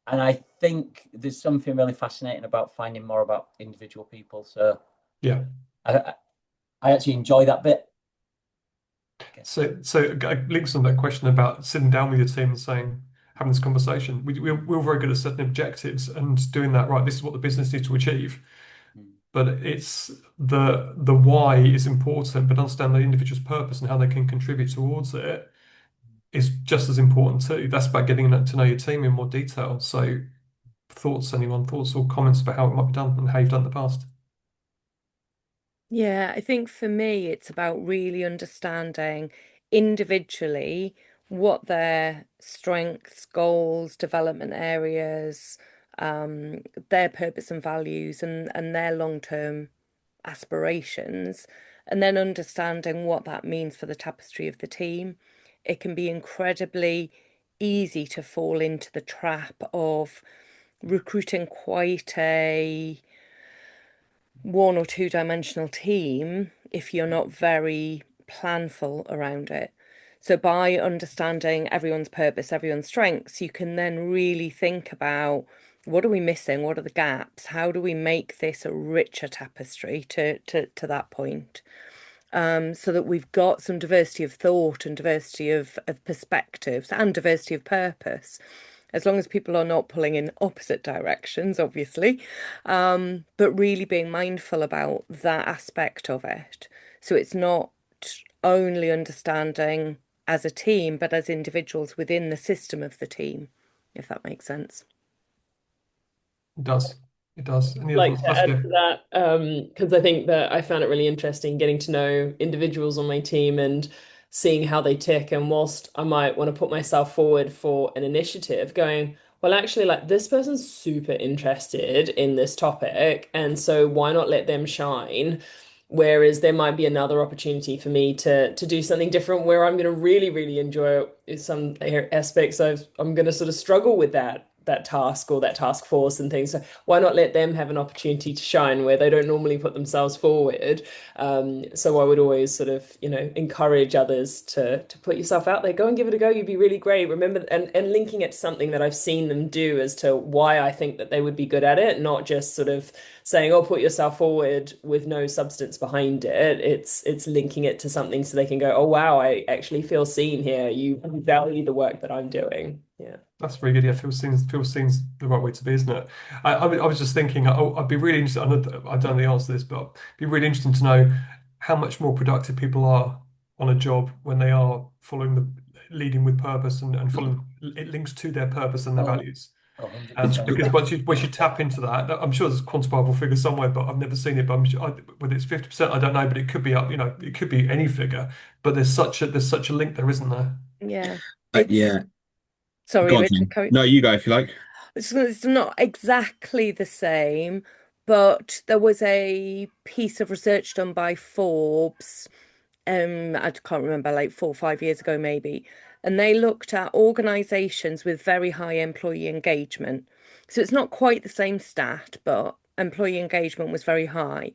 And I think there's something really fascinating about finding more about individual people. So Yeah. I actually enjoy that bit. So it links on that question about sitting down with your team and saying, having this conversation. We're very good at setting objectives and doing that, right? This is what the business needs to achieve. But it's the why is important, but understand the individual's purpose and how they can contribute towards it is just as important too. That's about getting to know your team in more detail. So thoughts or comments about how it might be done and how you've done in the past? Yeah, I think for me, it's about really understanding individually what their strengths, goals, development areas, their purpose and values, and their long-term aspirations, and then understanding what that means for the tapestry of the team. It can be incredibly easy to fall into the trap of recruiting quite a one or two dimensional team if you're not very planful around it. So by understanding everyone's purpose, everyone's strengths, you can then really think about what are we missing? What are the gaps? How do we make this a richer tapestry to that point? So that we've got some diversity of thought and diversity of perspectives and diversity of purpose, as long as people are not pulling in opposite directions, obviously, but really being mindful about that aspect of it. So it's not only understanding as a team, but as individuals within the system of the team, if that makes sense. It does. It does. Any other Like thoughts, to add Saskia? to that, because I think that I found it really interesting getting to know individuals on my team and seeing how they tick. And whilst I might want to put myself forward for an initiative, going, well, actually, like this person's super interested in this topic, and so why not let them shine? Whereas there might be another opportunity for me to do something different where I'm going to really, really enjoy some aspects I'm going to sort of struggle with that task or that task force and things. So why not let them have an opportunity to shine where they don't normally put themselves forward? So I would always sort of, encourage others to put yourself out there, go and give it a go. You'd be really great. Remember, and linking it to something that I've seen them do as to why I think that they would be good at it, not just sort of saying, "Oh, put yourself forward" with no substance behind it. It's linking it to something so they can go, "Oh, wow, I actually feel seen here. You value the work that I'm doing." Yeah. That's very good. Yeah, feel seen's the right way to be, isn't it? I was just thinking, I'd be really interested. I don't know the answer to this, but it'd be really interesting to know how much more productive people are on a job when they are following leading with purpose and following it links to their purpose and their Oh, values. 100%. Because once you tap into that, I'm sure there's a quantifiable figure somewhere, but I've never seen it. But whether it's 50%, I don't know, but it could be up. It could be any figure. But there's such a link there, isn't there? Yeah. It's Yeah, sorry, go on, Richard. Tim. No, you go if you like. It's not exactly the same, but there was a piece of research done by Forbes, I can't remember, like 4 or 5 years ago, maybe. And they looked at organizations with very high employee engagement. So it's not quite the same stat, but employee engagement was very high.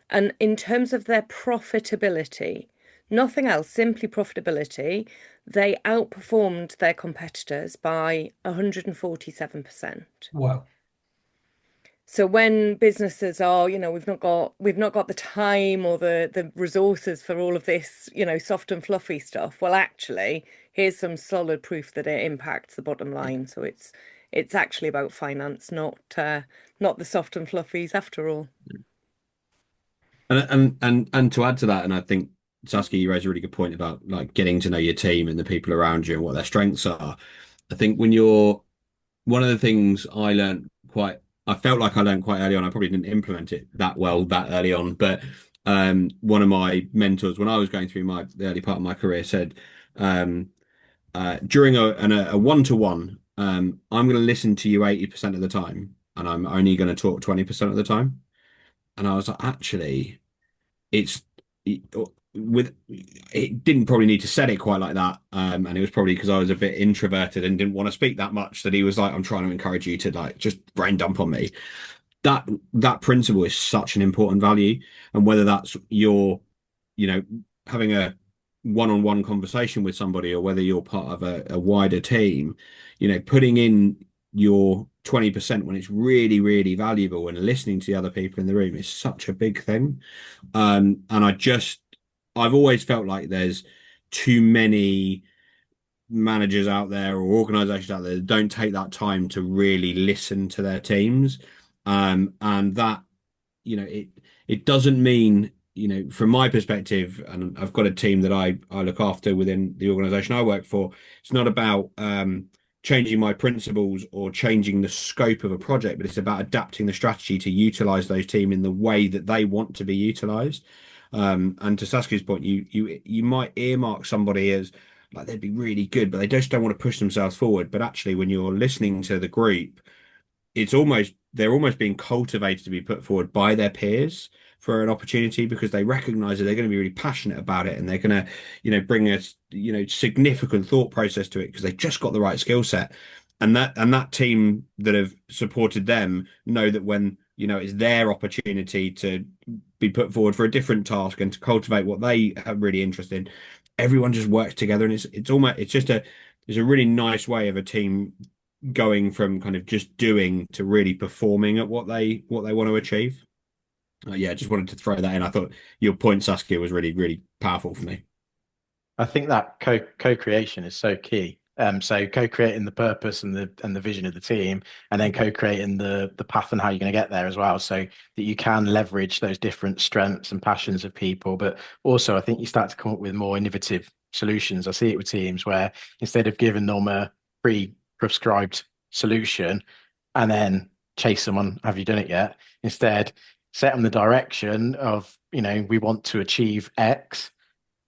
And in terms of their profitability, nothing else, simply profitability, they outperformed their competitors by 147%. Wow. So when businesses are, we've not got the time or the resources for all of this, soft and fluffy stuff. Well, actually, here's some solid proof that it impacts the bottom line. So it's actually about finance, not the soft and fluffies after all. And to add to that, and I think Saskia, you raised a really good point about like getting to know your team and the people around you and what their strengths are. I think when you're one of the things I felt like I learned quite early on. I probably didn't implement it that well that early on, but one of my mentors when I was going through the early part of my career said during a one-to-one, I'm going to listen to you 80% of the time, and I'm only going to talk 20% of the time. And I was like, actually, it's it, with it didn't probably need to set it quite like that. And it was probably because I was a bit introverted and didn't want to speak that much that he was like, I'm trying to encourage you to like just brain dump on me. That principle is such an important value, and whether that's your, having a one-on-one conversation with somebody or whether you're part of a wider team, putting in your 20% when it's really, really valuable and listening to the other people in the room is such a big thing. And I've always felt like there's too many managers out there or organizations out there that don't take that time to really listen to their teams. And that, it doesn't mean, from my perspective, and I've got a team that I look after within the organization I work for. It's not about changing my principles or changing the scope of a project, but it's about adapting the strategy to utilize those team in the way that they want to be utilized. And to Saskia's point, you might earmark somebody as like they'd be really good, but they just don't want to push themselves forward. But actually, when you're listening to the group, they're almost being cultivated to be put forward by their peers for an opportunity because they recognize that they're going to be really passionate about it and they're going to, bring a, significant thought process to it because they've just got the right skill set. And that team that have supported them know that when, it's their opportunity to be put forward for a different task and to cultivate what they are really interested in, everyone just works together and it's a really nice way of a team going from kind of just doing to really performing at what they want to achieve. Yeah, just wanted to throw that in. I thought your point, Saskia, was really, really powerful for me. I think that co-creation is so key. So co-creating the purpose and the vision of the team, and then co-creating the path and how you're going to get there as well, so that you can leverage those different strengths and passions of people. But also, I think you start to come up with more innovative solutions. I see it with teams where instead of giving them a pre-prescribed solution and then chase them on, have you done it yet? Instead, set them the direction of, we want to achieve X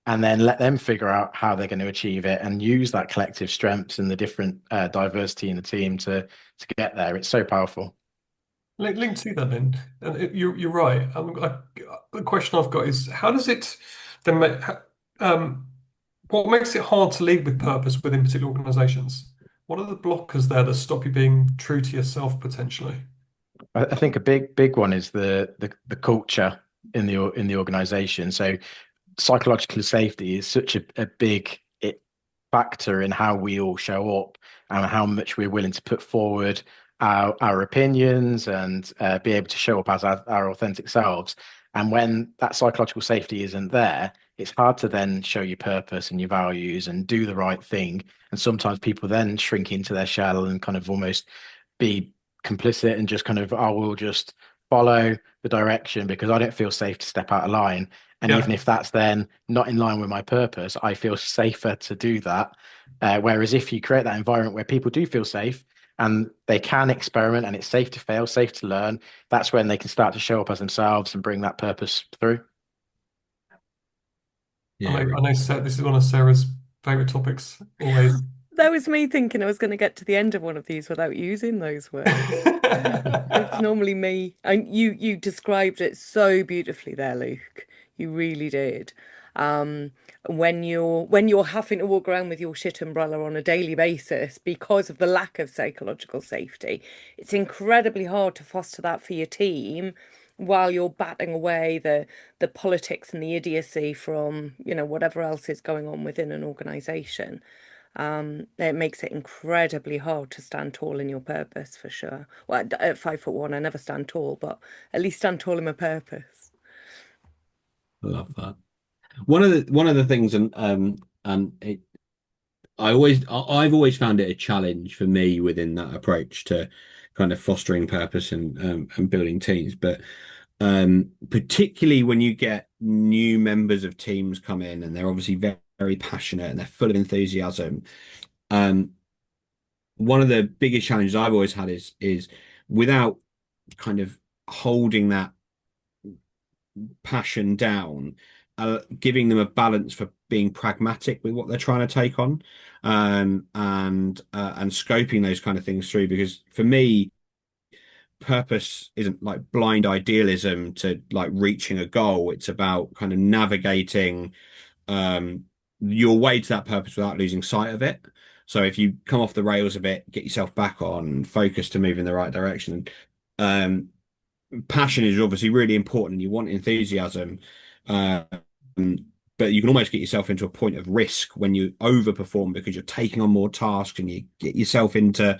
and then let them figure out how they're going to achieve it and use that collective strengths and the different diversity in the team to get there. It's so powerful. Linked to that, then, and you're right. The question I've got is, how does it then make, what makes it hard to lead with purpose within particular organizations? What are the blockers there that stop you being true to yourself potentially? I think a big one is the culture in the organization. So psychological safety is such a big factor in how we all show up and how much we're willing to put forward our opinions and be able to show up as our authentic selves. And when that psychological safety isn't there, it's hard to then show your purpose and your values and do the right thing. And sometimes people then shrink into their shell and kind of almost be complicit and just kind of, I will just follow the direction because I don't feel safe to step out of line. And even Yeah. if that's then not in line with my purpose, I feel safer to do that. Whereas if you create that environment where people do feel safe and they can experiment and it's safe to fail, safe to learn, that's when they can start to show up as themselves and bring that purpose through. Yeah, I know this is one of Sarah's favorite topics, always. That was me thinking I was going to get to the end of one of these without using those words. It's normally me. And you described it so beautifully there, Luke. You really did. Um, when you're having to walk around with your shit umbrella on a daily basis because of the lack of psychological safety, it's incredibly hard to foster that for your team while you're batting away the politics and the idiocy from, whatever else is going on within an organization. It makes it incredibly hard to stand tall in your purpose for sure. Well, at 5'1", I never stand tall, but at least stand tall in my purpose. I love that. One of the things, and I've always found it a challenge for me within that approach to kind of fostering purpose and building teams. But particularly when you get new members of teams come in and they're obviously very, very passionate and they're full of enthusiasm. Um, One of the biggest challenges I've always had is without kind of holding that passion down, giving them a balance for being pragmatic with what they're trying to take on, and and scoping those kind of things through. Because for me, purpose isn't like blind idealism to like reaching a goal. It's about kind of navigating um, your way to that purpose without losing sight of it. So if you come off the rails a bit, get yourself back on, focus to move in the right direction. Um, Passion is obviously really important. You want enthusiasm, um, but you can almost get yourself into a point of risk when you overperform because you're taking on more tasks and you get yourself into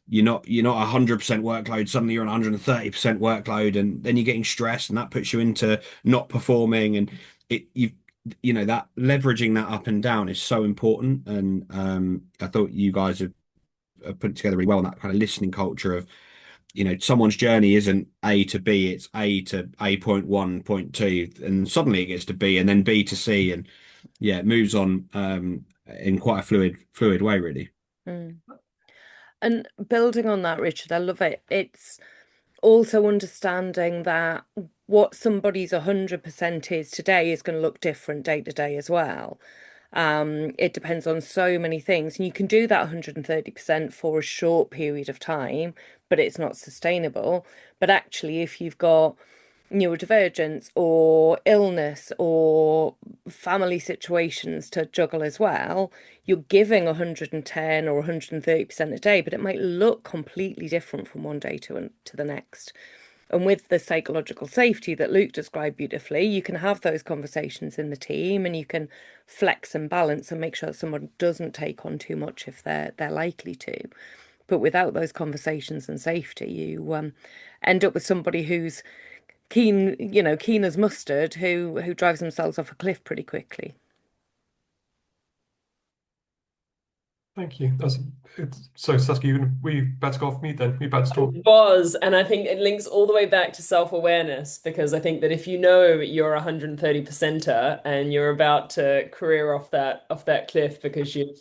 you're not 100% workload. Suddenly you're on 130% workload, and then you're getting stressed, and that puts you into not performing. And that leveraging that up and down is so important. And I thought you guys have put it together really well on that kind of listening culture of someone's journey isn't A to B, it's A to A point one, point two, and suddenly it gets to B and then B to C, and yeah, it moves on in quite a fluid way, really. Mm. And building on that, Richard, I love it. It's also understanding that what somebody's 100% is today is going to look different day to day as well. It depends on so many things. And you can do that 130% for a short period of time, but it's not sustainable. But actually, if you've got neurodivergence or illness or family situations to juggle as well, you're giving 110 or 130% a day, but it might look completely different from one day to the next. And with the psychological safety that Luke described beautifully, you can have those conversations in the team and you can flex and balance and make sure that someone doesn't take on too much if they're likely to. But without those conversations and safety, you end up with somebody who's keen as mustard, who drives themselves off a cliff pretty quickly. Thank you. So, Saskia, were you about to go off mute then? Were you about to talk? Was, and I think it links all the way back to self-awareness, because I think that if you know you're 130%er and you're about to career off that cliff because you've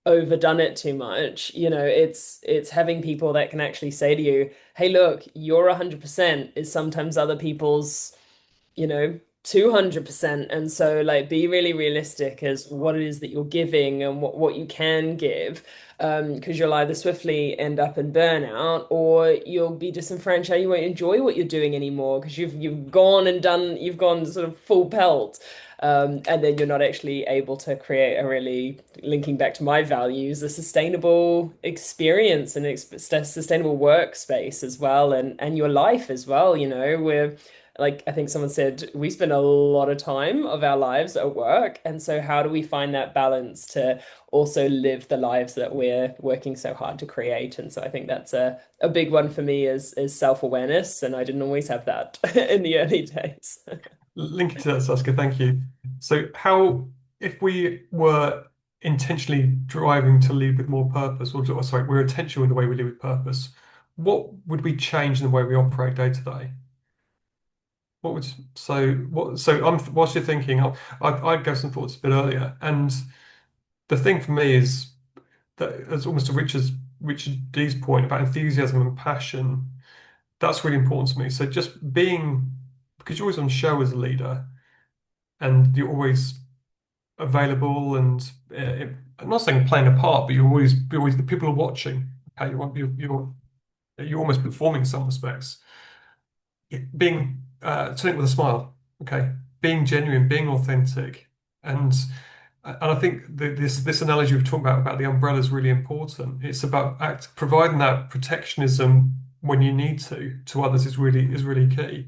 overdone it too much, it's having people that can actually say to you, hey, look, your 100% is sometimes other people's, 200%. And so like be really realistic as what it is that you're giving and what you can give. Because you'll either swiftly end up in burnout or you'll be disenfranchised. You won't enjoy what you're doing anymore because you've gone sort of full pelt. And then you're not actually able to create a really, linking back to my values, a sustainable experience and sustainable workspace as well, and your life as well. We're like, I think someone said, we spend a lot of time of our lives at work. And so how do we find that balance to also live the lives that we're working so hard to create? And so I think that's a big one for me is self-awareness. And I didn't always have that in the early days. Linking to that, Saskia, thank you. So if we were intentionally driving to lead with more purpose, or sorry, we're intentional in the way we lead with purpose, what would we change in the way we operate day to day? Whilst you're thinking, I'd go some thoughts a bit earlier, and the thing for me is that it's almost to Richard D's point about enthusiasm and passion. That's really important to me. So just being, because you're always on show as a leader, and you're always available, and I'm not saying playing a part, but you're always the people are watching. Okay, you're almost performing in some respects. Being turning it with a smile, okay, being genuine, being authentic, and I think this analogy we've talked about the umbrella is really important. It's about providing that protectionism when you need to others is really key.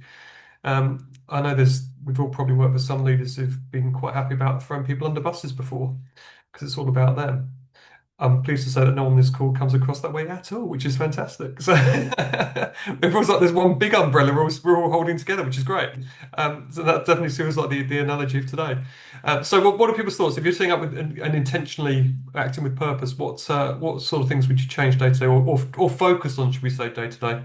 I know we've all probably worked with some leaders who've been quite happy about throwing people under buses before because it's all about them. I'm pleased to say that no one on this call comes across that way at all, which is fantastic. So it feels like there's one big umbrella we're all holding together, which is great. So that definitely feels like the analogy of today. So what are people's thoughts? If you're setting up with and intentionally acting with purpose, what sort of things would you change day to day or focus on, should we say, day to day?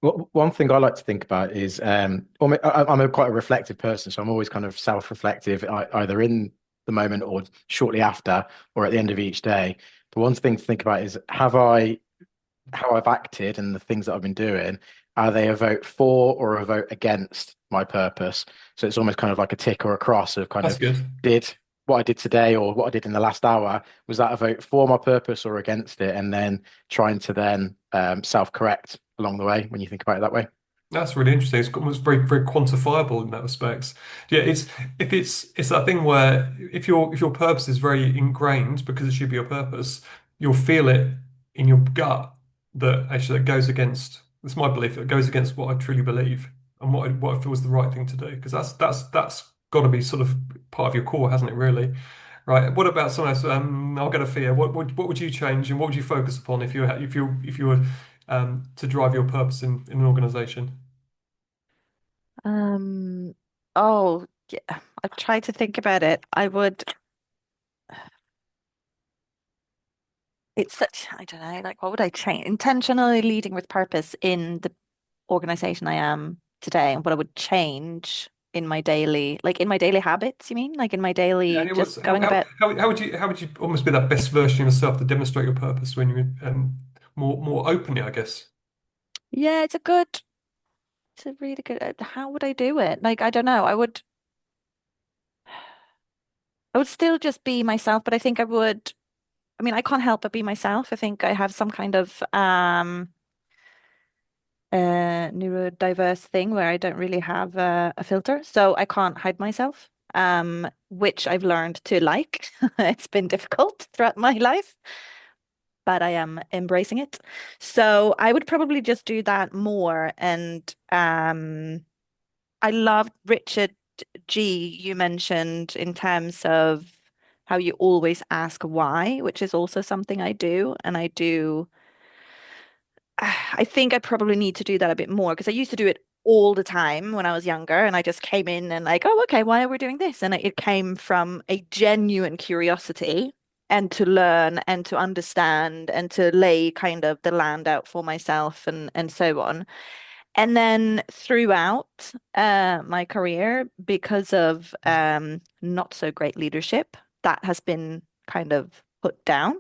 Well, one thing I like to think about is I'm quite a reflective person, so I'm always kind of self-reflective, either in the moment or shortly after, or at the end of each day. But one thing to think about is how I've acted and the things that I've been doing. Are they a vote for or a vote against my purpose? So it's almost kind of like a tick or a cross of kind That's of good. what I did today or what I did in the last hour, was that a vote for my purpose or against it? And then trying to then self-correct along the way when you think about it that way. That's really interesting. It's very, very quantifiable in that respect. Yeah, it's that thing where if your purpose is very ingrained because it should be your purpose, you'll feel it in your gut that actually it goes against. It's my belief that it goes against what I truly believe and what I feel is the right thing to do. Because that's got to be sort of part of your core, hasn't it? Really, right? What about someone else? I'll go to Fia. What would you change and what would you focus upon if you were to drive your purpose in an organization? Um, oh, yeah. I've tried to think about it. It's such, I don't know, like what would I change? Intentionally leading with purpose in the organization I am today, and what I would change in my daily, like in my daily habits, you mean? Like in my Yeah, daily, it was, just going about. how would you almost be that best version of yourself to demonstrate your purpose when you're more openly, I guess. Yeah, it's a really good, how would I do it? Like, I don't know. I would still just be myself, but I think I mean, I can't help but be myself. I think I have some kind of neurodiverse thing where I don't really have a filter, so I can't hide myself, which I've learned to like. It's been difficult throughout my life, but I am embracing it. So I would probably just do that more. And I loved Richard G. You mentioned in terms of how you always ask why, which is also something I do, and I do. I think I probably need to do that a bit more because I used to do it all the time when I was younger, and I just came in and like, oh, okay, why are we doing this? And it came from a genuine curiosity and to learn and to understand and to lay kind of the land out for myself and so on. And then throughout my career, because of not so great leadership, that has been kind of put down.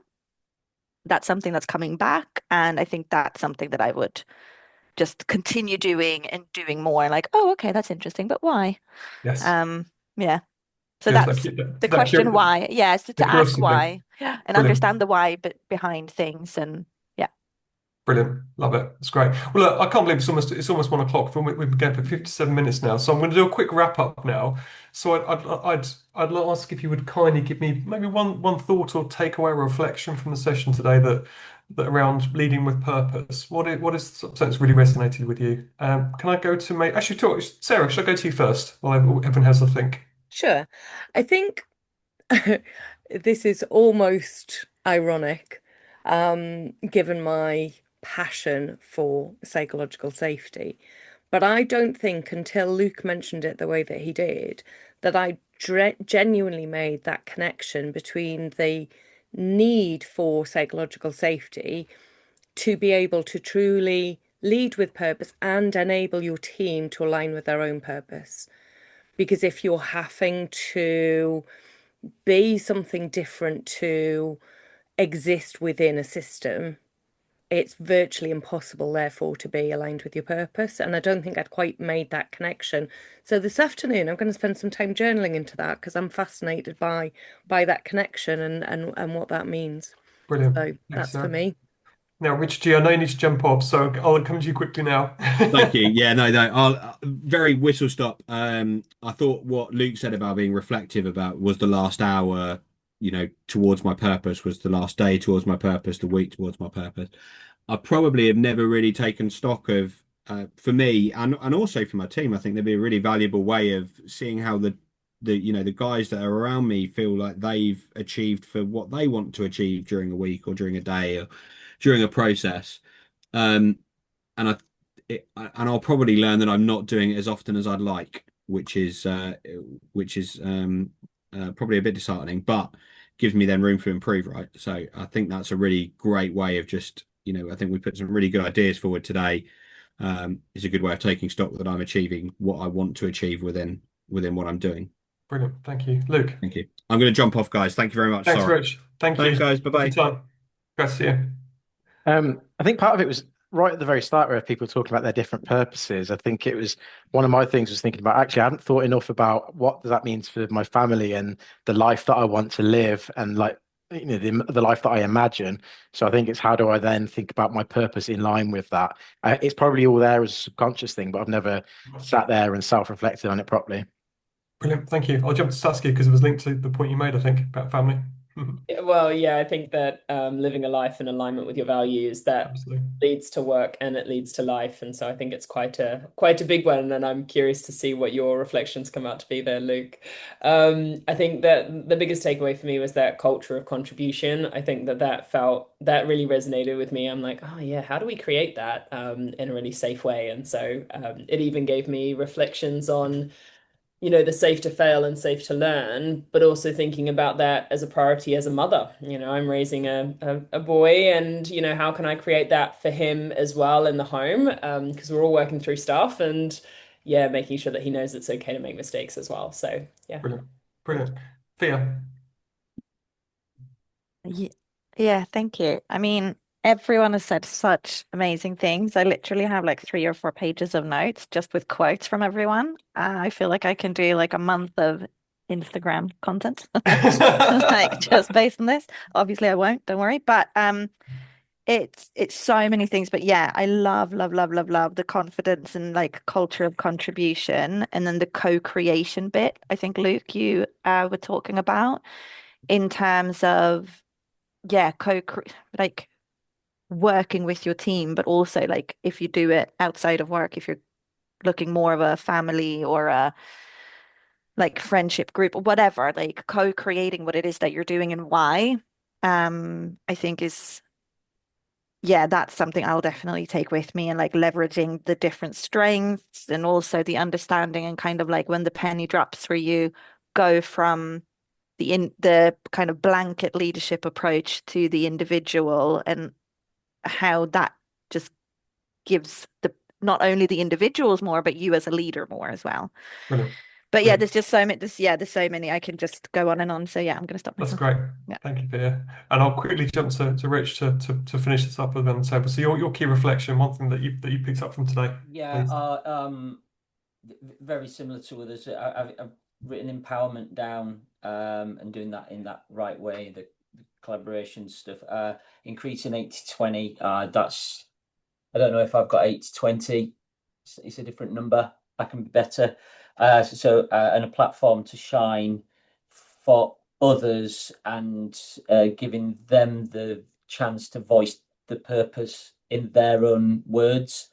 That's something that's coming back, and I think that's something that I would just continue doing and doing more. Like, oh, okay, that's interesting, but why? Yes, Um, yeah. So yes, that's the question why. Yeah, so the to ask curiosity thing. why and Brilliant. understand the why but behind things and yeah. Brilliant. Love it. It's great. Well, look, I can't believe it's almost 1 o'clock. We've been going for 57 minutes now. So I'm going to do a quick wrap up now. So I'd ask if you would kindly give me maybe one thought or takeaway or reflection from the session today that around leading with purpose. What is something that's really resonated with you? Can I go to actually talk Sarah, should I go to you first while everyone has a think? Sure. I think this is almost ironic, given my passion for psychological safety. But I don't think until Luke mentioned it the way that he did, that I genuinely made that connection between the need for psychological safety to be able to truly lead with purpose and enable your team to align with their own purpose. Because if you're having to be something different to exist within a system, it's virtually impossible, therefore, to be aligned with your purpose. And I don't think I'd quite made that connection. So this afternoon, I'm going to spend some time journaling into that because I'm fascinated by that connection and what that means. Brilliant. So Thanks, that's for Sarah. me. Now, Richard G, I know you need to jump off, so I'll come to you quickly now. Thank you. Yeah, no, no. I'll very whistle stop. I thought what Luke said about being reflective about was the last hour, towards my purpose, was the last day towards my purpose, the week towards my purpose. I probably have never really taken stock of, for me and also for my team. I think there'd be a really valuable way of seeing how the guys that are around me feel like they've achieved for what they want to achieve during a week or during a day or during a process. Um, and I'll probably learn that I'm not doing it as often as I'd like, which is probably a bit disheartening, but gives me then room to improve, right? So I think that's a really great way of just, I think we put some really good ideas forward today. It's a good way of taking stock that I'm achieving what I want to achieve within what I'm doing. Brilliant. Thank you. Luke. Thank you. I'm going to jump off, guys. Thank you very much. Thanks, Sorry. Rich. Thank Thanks, you. guys. Bye Thanks for bye. your time. Gracias. I think part of it was right at the very start where people were talking about their different purposes, I think it was one of my things was thinking about actually I hadn't thought enough about what that means for my family and the life that I want to live and like the life that I imagine. So I think it's how do I then think about my purpose in line with that? It's probably all there as a subconscious thing, but I've never sat there and self-reflected on it properly. Brilliant. Thank you. I'll jump to Saskia because it was linked to the point you made, I think, about family. Well, yeah, I think that living a life in alignment with your values that Absolutely. leads to work and it leads to life, and so I think it's quite a big one, and I'm curious to see what your reflections come out to be there, Luke. I think that the biggest takeaway for me was that culture of contribution. I think that really resonated with me. I'm like, oh yeah, how do we create that in a really safe way? And so it even gave me reflections on the safe to fail and safe to learn, but also thinking about that as a priority as a mother. I'm raising a boy, and how can I create that for him as well in the home? Because we're all working through stuff, and yeah, making sure that he knows it's okay to make mistakes as well. So yeah. Brilliant. Brilliant. Thea. Yeah, thank you. I mean, everyone has said such amazing things. I literally have like 3 or 4 pages of notes just with quotes from everyone. I feel like I can do like a month of Instagram content, like just based on this. Obviously, I won't, don't worry. But it's so many things. But yeah, I love, love, love, love, love the confidence and like culture of contribution, and then the co-creation bit. I think Luke, you were talking about in terms of yeah, like working with your team, but also like if you do it outside of work, if you're looking more of a family or a like friendship group or whatever, like co-creating what it is that you're doing and why, I think is yeah, that's something I'll definitely take with me and like leveraging the different strengths and also the understanding and kind of like when the penny drops for you, go from the kind of blanket leadership approach to the individual and how that just gives the not only the individuals more, but you as a leader more as well. Brilliant. But yeah, Brilliant. there's just so many. There's so many. I can just go on and on. So yeah, I'm going to stop That's myself. great. Yeah. Thank you, Thea. And I'll quickly jump to Rich to finish this up on the table. So your key reflection, one thing that you picked up from today, Yeah, please. Very similar to others. I've written empowerment down and doing that in that right way, the collaboration stuff. Increasing 80/20. That's I don't know if I've got 80/20. It's a different number. I can be better. And a platform to shine for others and giving them the chance to voice the purpose in their own words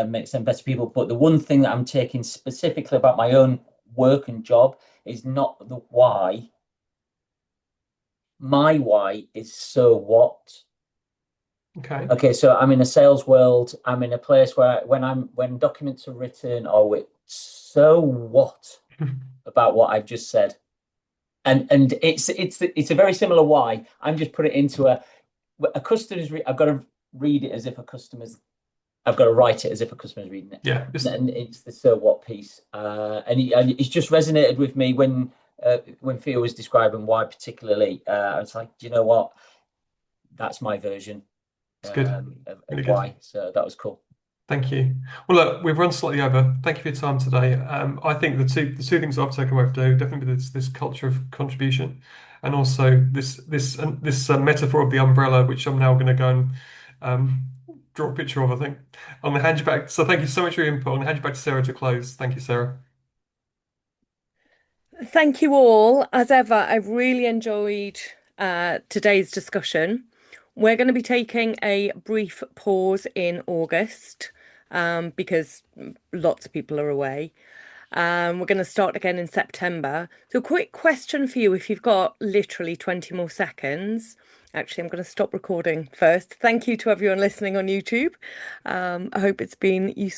makes them better people. But the one thing that I'm taking specifically about my own work and job is not the why. My why is so what. Okay. Okay, so I'm in a sales world. I'm in a place where when documents are written, oh, so what about what I've just said? And it's a very similar why. I'm just put it into a customer's. I've got to read it as if a customer's. I've got to write it as if a customer's reading it. Yeah. And it's the so what piece. And it's just resonated with me when Theo was describing why particularly. I was like, do you know what? That's my version. It's good. Of Really good. why. So that was cool. Thank you. Well, look, we've run slightly over. Thank you for your time today. I think the two things I've taken away from today definitely this culture of contribution, and also this metaphor of the umbrella, which I'm now going to go and draw a picture of. I think I'm going to hand you back. So thank you so much for your input. I'm going to hand you back to Sarah to close. Thank you, Sarah. Thank you all. As ever, I've really enjoyed today's discussion. We're going to be taking a brief pause in August because lots of people are away. We're going to start again in September. So, quick question for you if you've got literally 20 more seconds. Actually, I'm going to stop recording first. Thank you to everyone listening on YouTube. I hope it's been useful.